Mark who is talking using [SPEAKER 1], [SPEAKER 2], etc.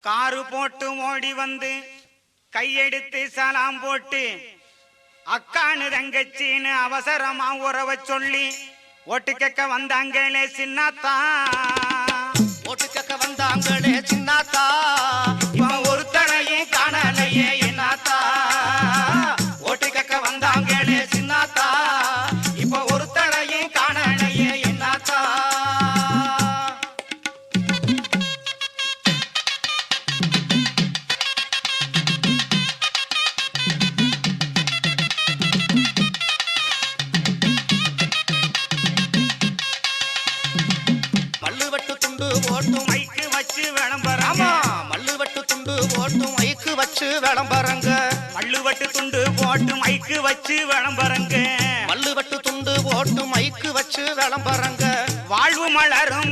[SPEAKER 1] Car போட்டு ஓடி வந்து கையெடுத்து சலாம் போட்டு அக்கானு தங்கச்சின்னு அவசரமா உறவ சொல்லி ஓட்டு கேட்க வந்தாங்களே சின்னாத்தா,
[SPEAKER 2] ஓட்டு கேட்க வந்தாங்களே சின்னாத்தா,
[SPEAKER 1] இவன் ஒருத்தனையும் காணலையே என்னாத்தா.
[SPEAKER 2] ஓட்டு கேட்க வந்தாங்களே சின்னாத்தா,
[SPEAKER 1] இப்ப ஒருத்தனையும் காணலையே என்னாத்தா.
[SPEAKER 2] மல்லுவட்டு துண்டு ஓட்டும்
[SPEAKER 1] மைக்கு வச்சு விளம்பரம்,
[SPEAKER 2] மல்லுவட்டு துண்டு ஓட்டும் மைக்கு வச்சு விளம்பரங்க,
[SPEAKER 1] மல்லுவட்டு துண்டு போட்டு மைக்கு வச்சு விளம்பரங்க,
[SPEAKER 2] மல்லுவட்டு துண்டு ஓட்டும் மைக்கு வச்சு விளம்பரங்க.
[SPEAKER 1] வாழ்வு மலரும்